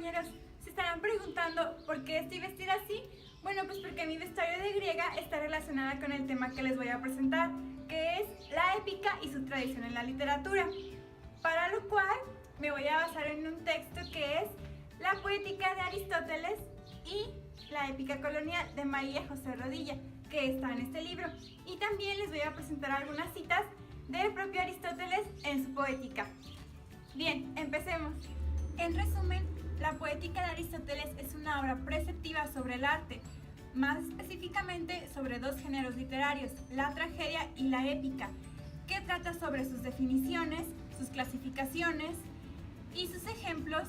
compañeros, se estarán preguntando ¿por qué estoy vestida así? Bueno, pues porque mi vestuario de griega está relacionada con el tema que les voy a presentar, que es la épica y su tradición en la literatura. Para lo cual me voy a basar en un texto que es La Poética de Aristóteles y la Épica Colonial de María José Rodilla, que está en este libro. Y también les voy a presentar algunas citas del propio Aristóteles en su Poética. Bien, empecemos. En resumen, la Poética de Aristóteles es una obra preceptiva sobre el arte, más específicamente sobre dos géneros literarios, la tragedia y la épica, que trata sobre sus definiciones, sus clasificaciones y sus ejemplos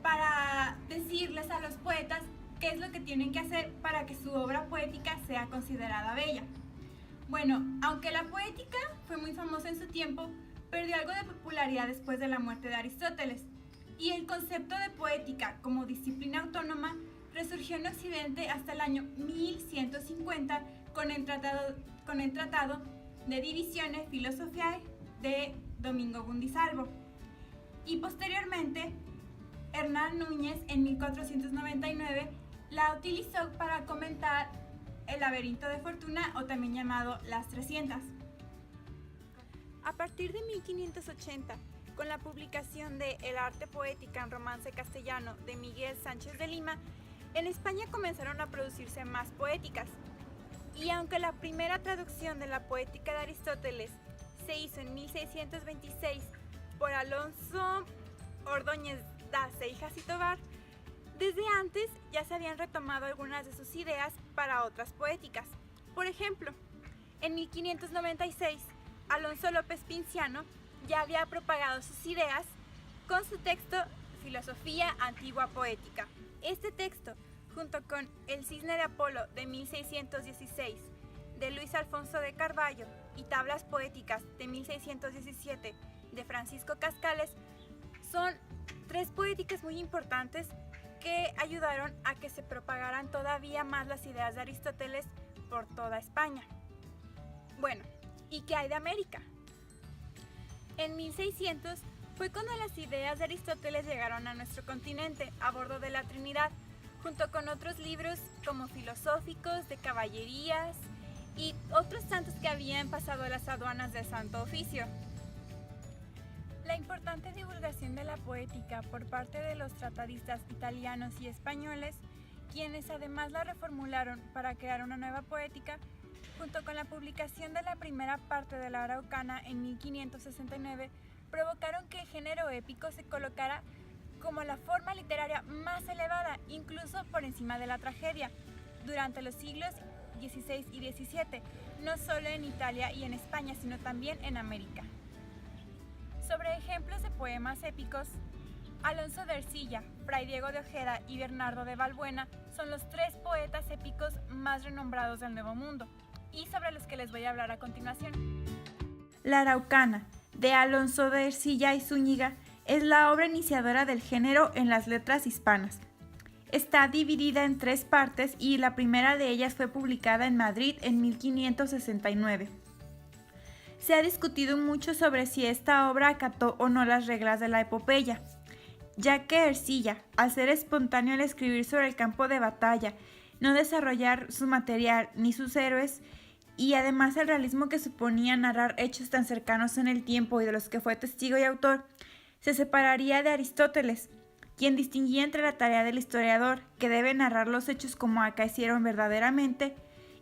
para decirles a los poetas qué es lo que tienen que hacer para que su obra poética sea considerada bella. Bueno, aunque la poética fue muy famosa en su tiempo, perdió algo de popularidad después de la muerte de Aristóteles, y el concepto de poética como disciplina autónoma resurgió en Occidente hasta el año 1150 con el Tratado de Divisione Philosophiae de Domingo Gundisalvo. Y posteriormente, Hernán Núñez en 1499 la utilizó para comentar El laberinto de Fortuna, o también llamado Las 300. A partir de 1580, con la publicación de El arte poética en romance castellano de Miguel Sánchez de Lima, en España comenzaron a producirse más poéticas. Y aunque la primera traducción de la Poética de Aristóteles se hizo en 1626 por Alonso Ordóñez da Seijas y Tobar, desde antes ya se habían retomado algunas de sus ideas para otras poéticas. Por ejemplo, en 1596, Alonso López Pinciano ya había propagado sus ideas con su texto Filosofía Antigua Poética. Este texto, junto con El Cisne de Apolo de 1616 de Luis Alfonso de Carvalho y Tablas Poéticas de 1617 de Francisco Cascales, son tres poéticas muy importantes que ayudaron a que se propagaran todavía más las ideas de Aristóteles por toda España. Bueno, ¿y qué hay de América? En 1600 fue cuando las ideas de Aristóteles llegaron a nuestro continente a bordo de la Trinidad, junto con otros libros como filosóficos, de caballerías y otros tantos que habían pasado las aduanas del Santo Oficio. La importante divulgación de la poética por parte de los tratadistas italianos y españoles, quienes además la reformularon para crear una nueva poética, junto con la publicación de la primera parte de la Araucana en 1569, provocaron que el género épico se colocara como la forma literaria más elevada, incluso por encima de la tragedia, durante los siglos XVI y XVII, no solo en Italia y en España, sino también en América. Sobre ejemplos de poemas épicos, Alonso de Ercilla, Fray Diego de Ojeda y Bernardo de Valbuena son los tres poetas épicos más renombrados del Nuevo Mundo, y sobre los que les voy a hablar a continuación. La Araucana, de Alonso de Ercilla y Zúñiga, es la obra iniciadora del género en las letras hispanas. Está dividida en tres partes y la primera de ellas fue publicada en Madrid en 1569. Se ha discutido mucho sobre si esta obra acató o no las reglas de la epopeya, ya que Ercilla, al ser espontáneo al escribir sobre el campo de batalla, no desarrollar su material ni sus héroes, y además el realismo que suponía narrar hechos tan cercanos en el tiempo y de los que fue testigo y autor, se separaría de Aristóteles, quien distinguía entre la tarea del historiador, que debe narrar los hechos como acaecieron verdaderamente,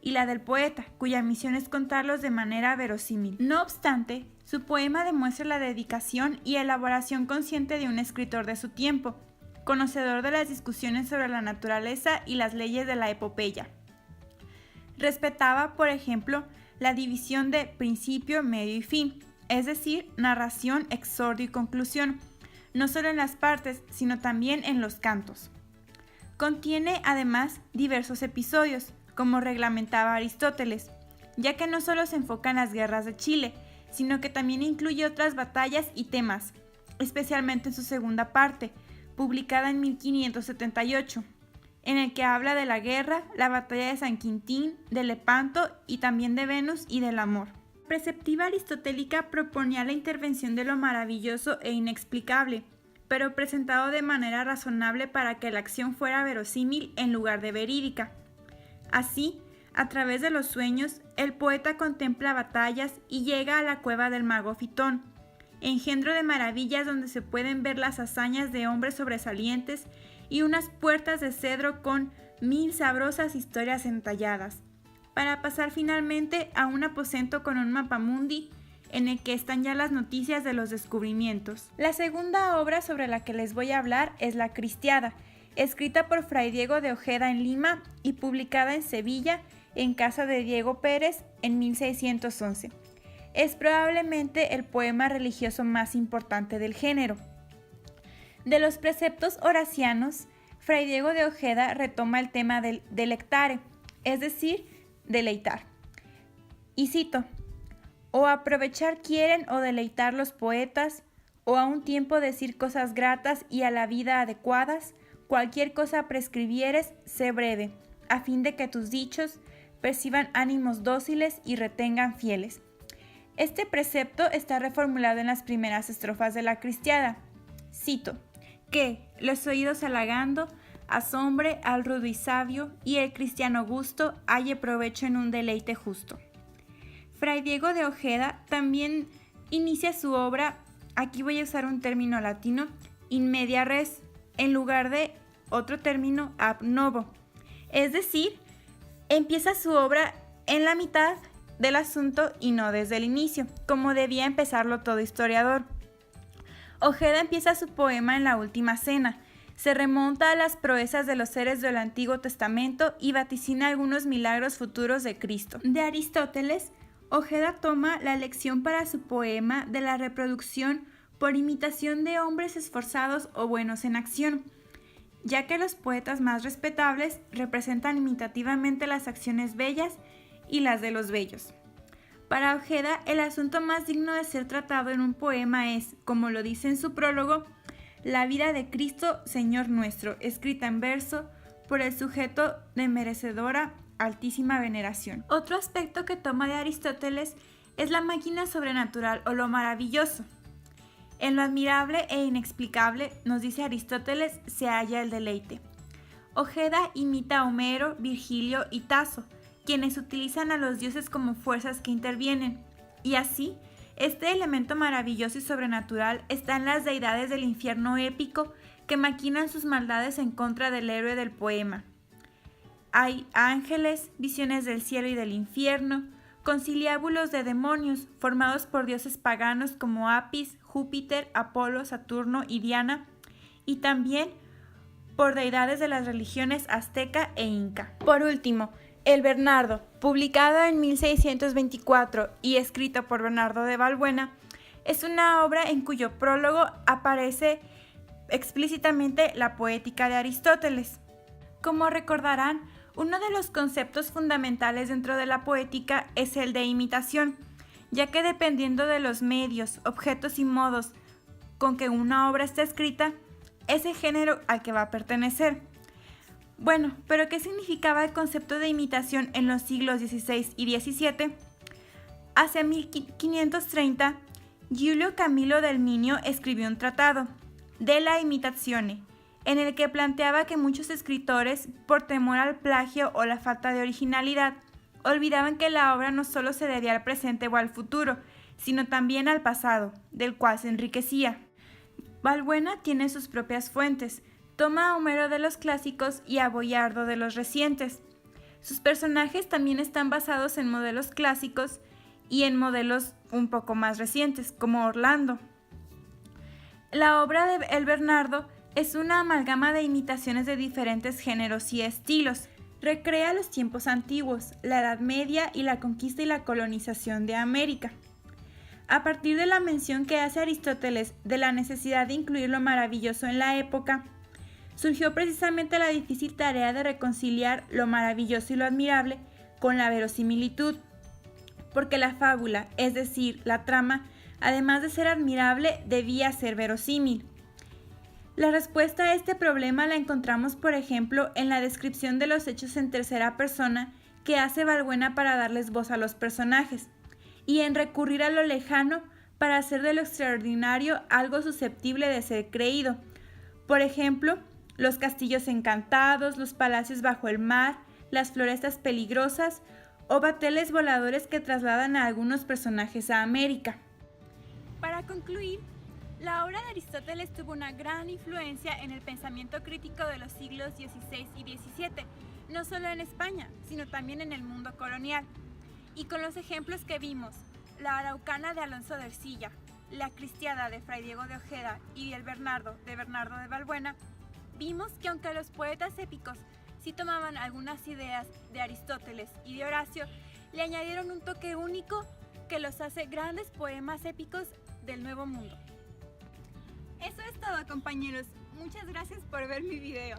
y la del poeta, cuya misión es contarlos de manera verosímil. No obstante, su poema demuestra la dedicación y elaboración consciente de un escritor de su tiempo, conocedor de las discusiones sobre la naturaleza y las leyes de la epopeya. Respetaba, por ejemplo, la división de principio, medio y fin, es decir, narración, exordio y conclusión, no solo en las partes, sino también en los cantos. Contiene, además, diversos episodios, como reglamentaba Aristóteles, ya que no solo se enfoca en las guerras de Chile, sino que también incluye otras batallas y temas, especialmente en su segunda parte, publicada en 1578, en el que habla de la guerra, la batalla de San Quintín, de Lepanto y también de Venus y del amor. La perspectiva aristotélica proponía la intervención de lo maravilloso e inexplicable, pero presentado de manera razonable para que la acción fuera verosímil en lugar de verídica. Así, a través de los sueños, el poeta contempla batallas y llega a la cueva del mago Fitón, engendro de maravillas donde se pueden ver las hazañas de hombres sobresalientes y unas puertas de cedro con 1000 sabrosas historias entalladas, para pasar finalmente a un aposento con un mapamundi en el que están ya las noticias de los descubrimientos. La segunda obra sobre la que les voy a hablar es La Cristiada, escrita por Fray Diego de Ojeda en Lima y publicada en Sevilla en casa de Diego Pérez en 1611. Es probablemente el poema religioso más importante del género. De los preceptos horacianos, Fray Diego de Ojeda retoma el tema del delectare, es decir, deleitar. Y cito: o aprovechar quieren o deleitar los poetas, o a un tiempo decir cosas gratas y a la vida adecuadas, cualquier cosa prescribieres, sé breve, a fin de que tus dichos perciban ánimos dóciles y retengan fieles. Este precepto está reformulado en las primeras estrofas de La Cristiada. Cito: que, los oídos halagando, asombre al rudo y sabio, y el cristiano gusto halle provecho en un deleite justo. Fray Diego de Ojeda también inicia su obra, aquí voy a usar un término latino, in media res, en lugar de otro término ab novo. Es decir, empieza su obra en la mitad del asunto y no desde el inicio, como debía empezarlo todo historiador. Ojeda empieza su poema en la Última Cena, se remonta a las proezas de los seres del Antiguo Testamento y vaticina algunos milagros futuros de Cristo. De Aristóteles, Ojeda toma la lección para su poema de la reproducción por imitación de hombres esforzados o buenos en acción, ya que los poetas más respetables representan imitativamente las acciones bellas y las de los bellos. Para Ojeda, el asunto más digno de ser tratado en un poema es, como lo dice en su prólogo, la vida de Cristo, Señor nuestro, escrita en verso por el sujeto de merecedora altísima veneración. Otro aspecto que toma de Aristóteles es la máquina sobrenatural o lo maravilloso. En lo admirable e inexplicable, nos dice Aristóteles, se halla el deleite. Ojeda imita a Homero, Virgilio y Tasso, quienes utilizan a los dioses como fuerzas que intervienen, y así, este elemento maravilloso y sobrenatural está en las deidades del infierno épico que maquinan sus maldades en contra del héroe del poema. Hay ángeles, visiones del cielo y del infierno, conciliábulos de demonios formados por dioses paganos como Apis, Júpiter, Apolo, Saturno y Diana, y también por deidades de las religiones azteca e inca. Por último, El Bernardo, publicado en 1624 y escrito por Bernardo de Valbuena, es una obra en cuyo prólogo aparece explícitamente la poética de Aristóteles. Como recordarán, uno de los conceptos fundamentales dentro de la poética es el de imitación, ya que dependiendo de los medios, objetos y modos con que una obra está escrita, es el género al que va a pertenecer. Bueno, pero ¿qué significaba el concepto de imitación en los siglos XVI y XVII? Hacia 1530, Giulio Camillo del Minio escribió un tratado, De la Imitazione, en el que planteaba que muchos escritores, por temor al plagio o la falta de originalidad, olvidaban que la obra no solo se debía al presente o al futuro, sino también al pasado, del cual se enriquecía. Valbuena tiene sus propias fuentes, toma a Homero de los clásicos y a Boiardo de los recientes. Sus personajes también están basados en modelos clásicos y en modelos un poco más recientes, como Orlando. La obra de El Bernardo es una amalgama de imitaciones de diferentes géneros y estilos. Recrea los tiempos antiguos, la Edad Media y la conquista y la colonización de América. A partir de la mención que hace Aristóteles de la necesidad de incluir lo maravilloso en la época, surgió precisamente la difícil tarea de reconciliar lo maravilloso y lo admirable con la verosimilitud, porque la fábula, es decir, la trama, además de ser admirable, debía ser verosímil. La respuesta a este problema la encontramos, por ejemplo, en la descripción de los hechos en tercera persona que hace Valbuena para darles voz a los personajes, y en recurrir a lo lejano para hacer de lo extraordinario algo susceptible de ser creído. Por ejemplo, los castillos encantados, los palacios bajo el mar, las florestas peligrosas o bateles voladores que trasladan a algunos personajes a América. Para concluir, la obra de Aristóteles tuvo una gran influencia en el pensamiento crítico de los siglos XVI y XVII, no solo en España, sino también en el mundo colonial. Y con los ejemplos que vimos, la Araucana de Alonso de Ercilla, la Cristiada de Fray Diego de Ojeda y el Bernardo de Balbuena, vimos que aunque los poetas épicos sí tomaban algunas ideas de Aristóteles y de Horacio, le añadieron un toque único que los hace grandes poemas épicos del Nuevo Mundo. Eso es todo, compañeros. Muchas gracias por ver mi video.